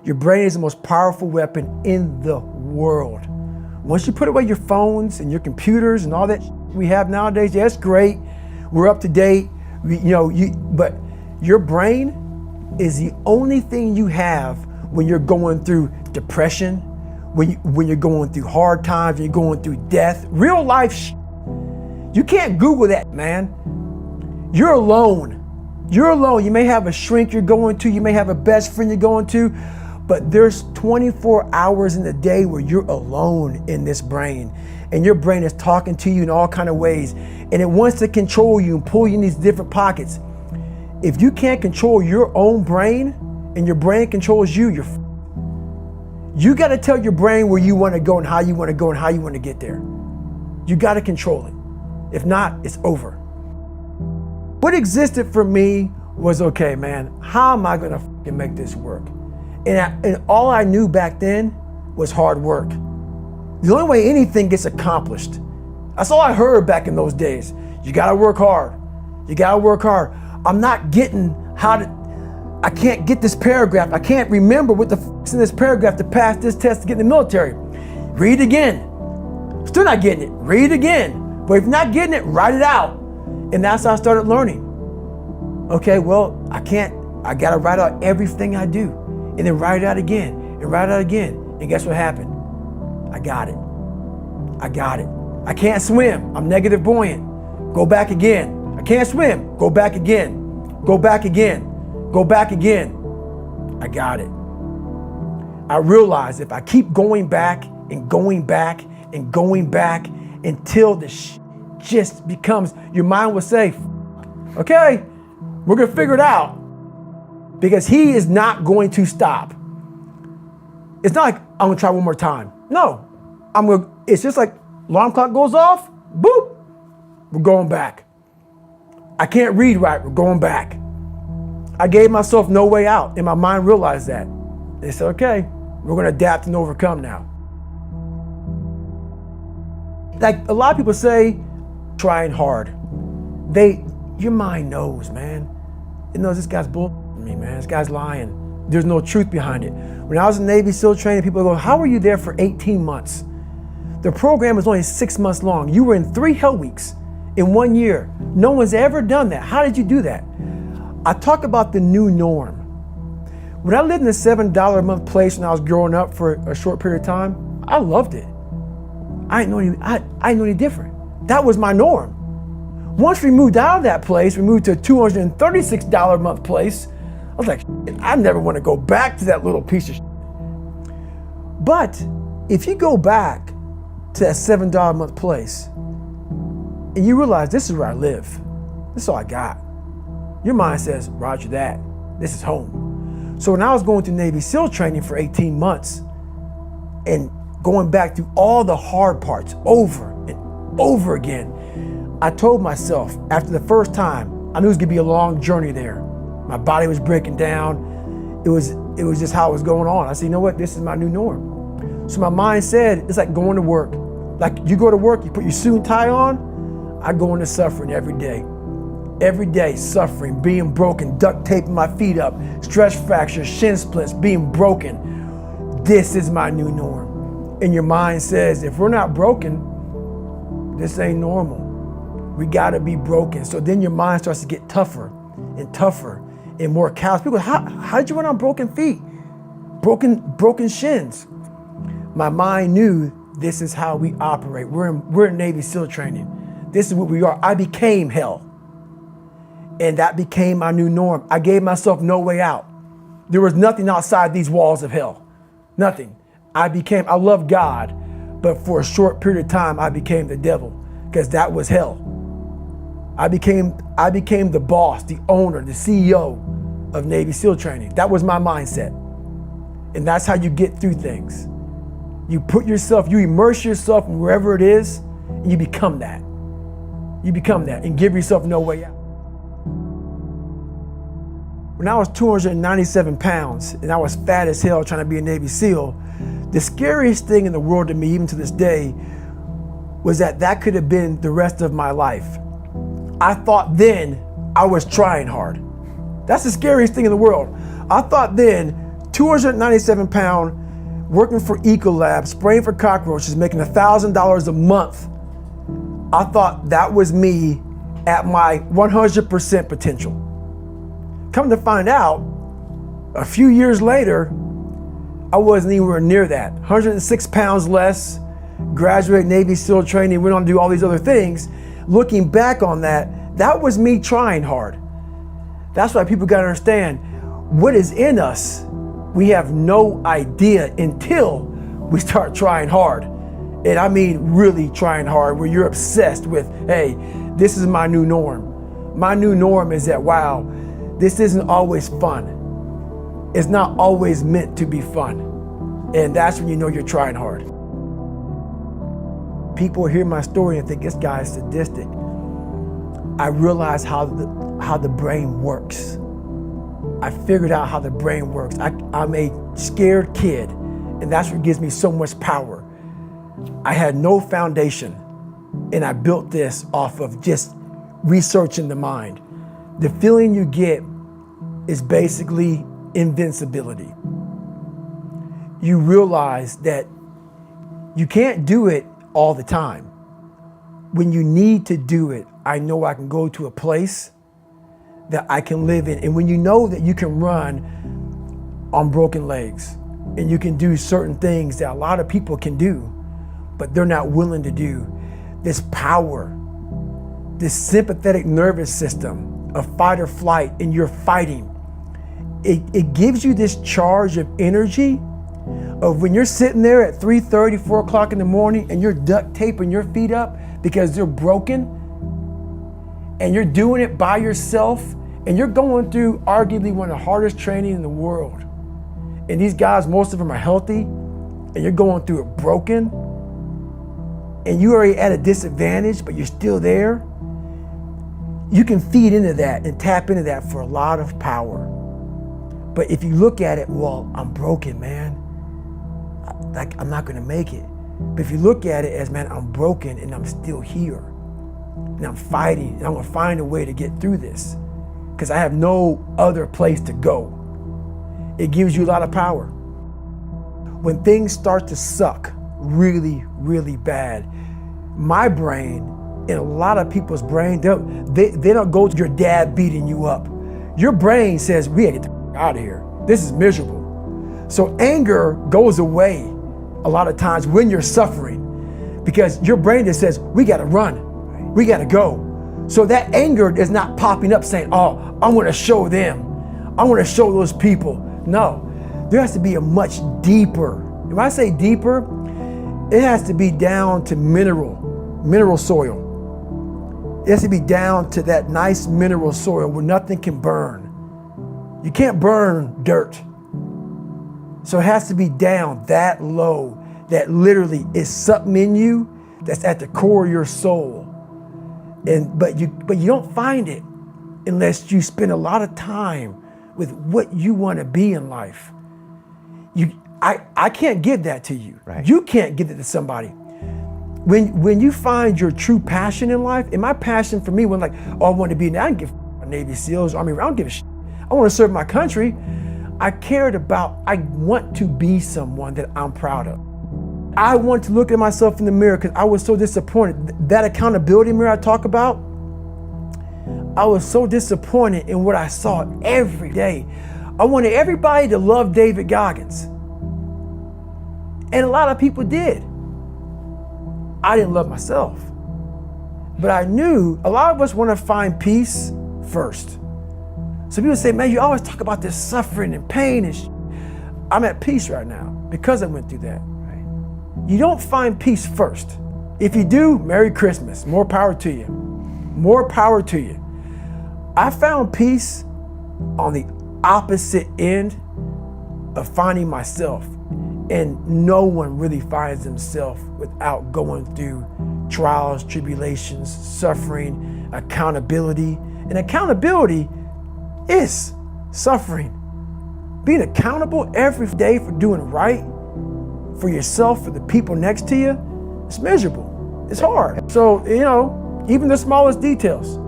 Your brain is the most powerful weapon in the world. Once you put away your phones and your computers and all that we have nowadays, yeah, it's great. We're up to date. But your brain is the only thing you have when you're going through depression, when you're going through hard times, when you're going through death, real life. You can't Google that, man. You're alone. You're alone. You may have a shrink you're going to, you may have a best friend you're going to, but there's 24 hours in the day where you're alone in this brain, and your brain is talking to you in all kinds of ways, and it wants to control you and pull you in these different pockets. If you can't control your own brain and your brain controls you, you got to tell your brain where you want to go and how you want to go and how you want to get there. You got to control it. If not, it's over. What existed for me was, okay, man, how am I going to make this work? And all I knew back then was hard work. The only way anything gets accomplished. That's all I heard back in those days. You got to work hard. You got to work hard. I'm not getting I can't get this paragraph. I can't remember what the f***'s in this paragraph to pass this test to get in the military. Read again. Still not getting it. Read again. But if you're not getting it, write it out. And that's how I started learning. Okay, well, I got to write out everything I do. And then write it out again and write it out again. And guess what happened? I got it. I can't swim. I'm negative buoyant. Go back again. I can't swim. Go back again. Go back again. Go back again. I got it. I realized if I keep going back and going back and going back until the just becomes, your mind will say, okay, we're going to figure it out. Because he is not going to stop. It's not like I'm going to try one more time. No, it's just like alarm clock goes off, boop, we're going back. I can't read right, we're going back. I gave myself no way out, and my mind realized that. They said, okay, we're going to adapt and overcome now. Like a lot of people say, trying hard. Your mind knows, man. It knows this guy's bull me, man. This guy's lying. There's no truth behind it. When I was in Navy SEAL training, people go, how were you there for 18 months? The program was only 6 months long. You were in 3 hell weeks in 1 year. No one's ever done that. How did you do that? I talk about the new norm. When I lived in a $7 a month place when I was growing up for a short period of time, I loved it. I didn't know any different. That was my norm. Once we moved out of that place, we moved to a $236 a month place. I was like, I never want to go back to that little piece of shit. But if you go back to that $7 a month place and you realize this is where I live, this is all I got, your mind says, roger that, this is home. So when I was going through Navy SEAL training for 18 months and going back through all the hard parts over and over again, I told myself after the first time, I knew it was gonna be a long journey there. My body was breaking down. It was just how it was going on. I said, you know what, this is my new norm. So my mind said, it's like going to work. Like you go to work, you put your suit and tie on, I go into suffering every day. Every day, suffering, being broken, duct taping my feet up, stress fractures, shin splints, being broken. This is my new norm. And your mind says, if we're not broken, this ain't normal. We gotta be broken. So then your mind starts to get tougher and tougher and more callous. People go, how did you run on broken feet? Broken shins. My mind knew this is how we operate. We're in Navy SEAL training. This is what we are. I became hell. And that became my new norm. I gave myself no way out. There was nothing outside these walls of hell. Nothing. I love God, but for a short period of time, I became the devil because that was hell. I became the boss, the owner, the CEO of Navy SEAL training. That was my mindset. And that's how you get through things. You immerse yourself in wherever it is, and you become that. You become that and give yourself no way out. When I was 297 pounds and I was fat as hell trying to be a Navy SEAL, the scariest thing in the world to me, even to this day, was that could have been the rest of my life. I thought then I was trying hard. That's the scariest thing in the world. I thought then 297 pound, working for Ecolab, spraying for cockroaches, making $1,000 a month. I thought that was me at my 100% potential. Come to find out, a few years later, I wasn't anywhere near that. 106 pounds less, graduated Navy SEAL training, went on to do all these other things. Looking back on that, that was me trying hard. That's why people gotta understand, what is in us, we have no idea until we start trying hard. And I mean really trying hard, where you're obsessed with, hey, this is my new norm. My new norm is that, wow, this isn't always fun. It's not always meant to be fun. And that's when you know you're trying hard. People hear my story and think this guy is sadistic. I realized how the brain works. I figured out how the brain works. I'm a scared kid, and that's what gives me so much power. I had no foundation, and I built this off of just researching the mind. The feeling you get is basically invincibility. You realize that you can't do it all the time. When you need to do it, I know I can go to a place that I can live in. And when you know that you can run on broken legs and you can do certain things that a lot of people can do, but they're not willing to do, this power, this sympathetic nervous system of fight or flight, and you're fighting, it gives you this charge of energy of when you're sitting there at 3:30, 4 o'clock in the morning and you're duct taping your feet up because they're broken, and you're doing it by yourself, and you're going through arguably one of the hardest training in the world. And these guys, most of them are healthy, and you're going through it broken, and you're already at a disadvantage, but you're still there. You can feed into that and tap into that for a lot of power. But if you look at it, well, I'm broken, man. I'm not gonna make it. But if you look at it as, man, I'm broken and I'm still here. And I'm fighting, and I'm gonna find a way to get through this because I have no other place to go. It gives you a lot of power. When things start to suck really, really bad, my brain and a lot of people's brain, they don't go to your dad beating you up. Your brain says, we gotta get the out of here. This is miserable. So anger goes away a lot of times when you're suffering because your brain just says, we gotta run, we gotta go. So that anger is not popping up saying, oh, I wanna show them, I wanna show those people. No, there has to be a much deeper, when I say deeper, it has to be down to mineral soil. It has to be down to that nice mineral soil where nothing can burn. You can't burn dirt. So it has to be down that low, that literally is something in you that's at the core of your soul. But you don't find it unless you spend a lot of time with what you want to be in life. I can't give that to you. Right. You can't give it to somebody. When you find your true passion in life, and my passion for me was like, oh, I want to be, I don't give a Navy SEALs, Army, I don't give a shit. I want to serve my country. I want to be someone that I'm proud of. I want to look at myself in the mirror because I was so disappointed. That accountability mirror I talk about, I was so disappointed in what I saw every day. I wanted everybody to love David Goggins. And a lot of people did. I didn't love myself. But I knew a lot of us want to find peace first. So people say, man, you always talk about this suffering and pain and I'm at peace right now because I went through that. Right? You don't find peace first. If you do, Merry Christmas. More power to you. More power to you. I found peace on the opposite end of finding myself. And no one really finds themselves without going through trials, tribulations, suffering, accountability. And accountability is suffering. Being accountable every day for doing right for yourself, for the people next to you, it's miserable. It's hard. So, even the smallest details.